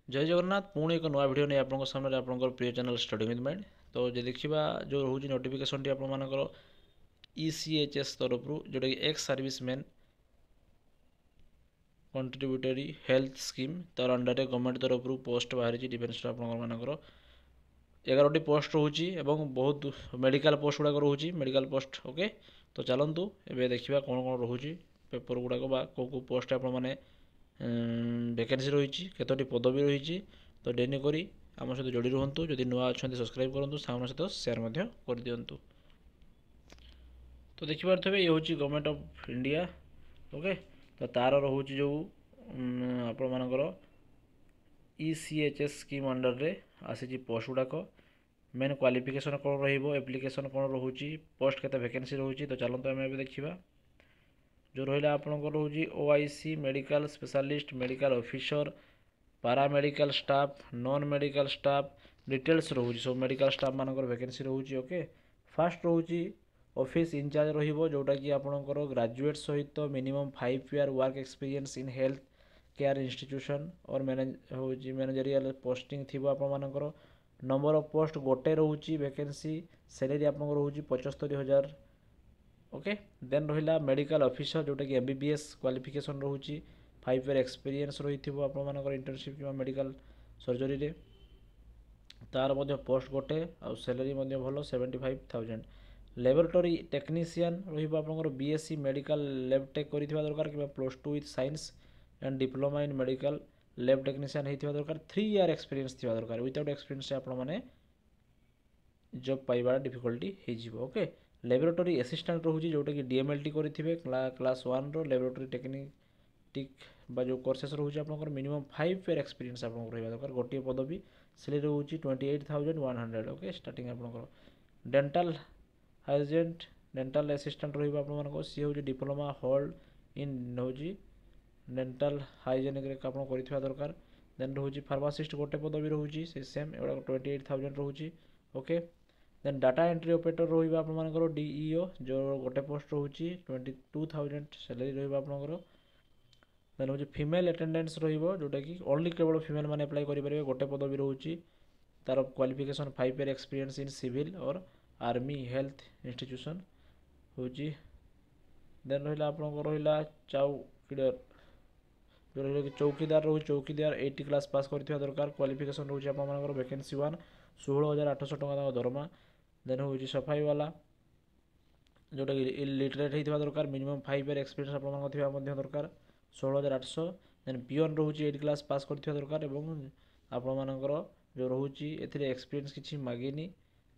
जय जगन्नाथ पुणी एक नुआ भिडियो नहीं आपंक सामने आपंकर प्रिय चैनल स्टडी विथ माइंड। तो जो देखा जो रोज नोटिफिकेशन टी आपर ECHS तरफ जोटा कि ex service man contributory health scheme तार अंडर गवर्नमेंट तरफ पोस्ट बाहरी डिफेन्स आपर 11टी पोस्ट रोचे बहुत मेडिकल पोस्ट गुड़ाक रोचे मेडिकल पोस्ट ओके। तो चलतु एवं देखा कौन कौन रोचे पेपर गुड़ाक कौ पोस्ट आप वैकेंसी रही केतोटी पदवी रही। तो डेनी करी आम सहित जोड़ी रुहतु जदि नुआ अच्छा सब्सक्राइब करूँ सामने सहित सेयार कर दिंतु। तो देखिपे ये हूँ गवर्नमेंट ऑफ इंडिया ओके। तो तार रोचे जो आपण मानकर ECHS स्कीम अंडर रे आसी पोस्ट गुड़ाक मेन क्वालिफिकेशन कौन एप्लिकेशन कौन रोचे पोस्ट केते वैकेंसी रोचे। तो चलते आम देखा जो रहा आपंकर रोचे OIC medical specialist medical officer paramedical staff non medical staff details रोचे सब मेडिकल स्टाफ मानकर वैकेंसी रोचे ओके। फास्ट रोचे ऑफिस इंचार्ज रोटा कि आपंकर ग्रेजुएट सहित minimum 5 year work experience in health care institution और मैनेजरियल पोस्टिंग थी आपर नंबर ऑफ पोस्ट गोटे रोचे वैकेंसी सैलरी आप रोचे 75,000 ओके। देन रहा मेडिकल ऑफिसर जोटा कि MBBS क्वालिफिकेशन रोचे 5 ईयर एक्सपीरियंस रही आपर इंटर्नशिप कि मेडिकल सर्जरी रे तार मध्य पोस्ट गोटे आ सैलरी भल 75,000। लैबोरेटरी टेक्नीशियन रहा BSc मेडिकल लैब टेक कर दरकार कि +2 with science and diploma in medical lab technician होता दरकार 3 ईयर एक्सपीरियंस थी दरकार विदाउट एक्सपीरियंस आपने जॉब पाइबार डिफिकल्टी ओके। लैबोरेटरी असिस्टेंट रोचे जोटा कि DMLT करेंगे क्लास 1 रो लैबोरेटरी टेक्निक जो कोर्सेस रोचे आप मिनिमम 5 ईयर एक्सपीरियंस आप रहा दरकार गोटे पदवी सैलरी रोचे 28,100 ओके स्टार्टिंग आप। डेंटल हाइजेंट डेंटल असिस्टेंट रहा सी हूँ डिप्लोमा होल्ड इन हूँ डेंटल हाइजेनिक आप दरकार। देन रोचे फार्मासिस्ट गोटे पदवी रोचे से सेम एगुड़ा 28,000 रोचे okay. Then data entry operator रहा आपर DEO जो गोटे पोस्ट रोचे 22,000 सैलरी रहा आपर। देन हूँ फीमेल अटेंडेंस रोटा कि ओनली केवल फीमेल मैंने अप्लाई करेंगे गोटे पदवी रोचे तार qualification 5 year experience in civil और आर्मी हेल्थ इंस्टीट्यूशन हूँ। देन रहा आपंकर रहा चौकीदार जो रहा कि चौकीदार रोचे चौकीदार 80 क्लास पास कर दरकार क्वालिफिकेशन रोचे आपर वैकेंसी 1 16,800 टका दरमा। देन हूँ सफाई वाला जोटा कि लिटरेट होता दरकार मिनिमम 5 ईयर एक्सपीरियंस आप दरकार 16,800। देन पिओन रोचे 8 क्लास पास कर दरकार आपर जो रोचे एक्सपीरियंस किसी मागिनी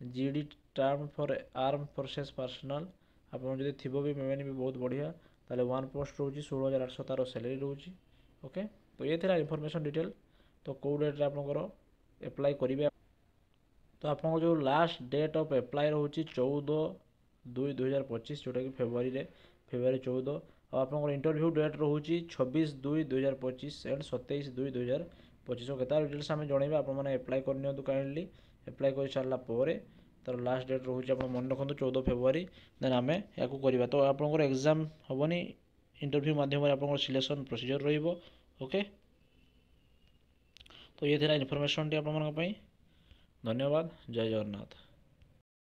GD term for arm forces personnel आपड़ी थी भी मैंने भी बहुत बढ़िया ताले 1 पोस्ट रोचे 16,800 तार सैलरी रोचे ओके। तो ये थी इनफॉरमेशन डिटेल। तो कौ डेट्रे आपंकर एप्लाई करेंगे तो आप जो लास्ट डेट ऑफ एप्लाई रोचे 14/2/2025 जोटा कि फेब्रुआरी 14 आप इंटरव्यू डेट रोचे 26/2/2025 एंड 27/2/2025 ओके। तार डिटेल्स आम जनइबा आपने एप्लाई करनी काइंडली एप्लाई कर सारापर तार लास्ट डेट रोचे आप मन रखु 14 फेब्रुआरी देन आम या करवा। तो आपंकर एग्जाम हेनी इंटरव्यू मध्यम आप सिलेक्शन प्रोसीजर रोके। तो ये थी इनफॉरमेशन टी आप धन्यवाद जय जगन्नाथ।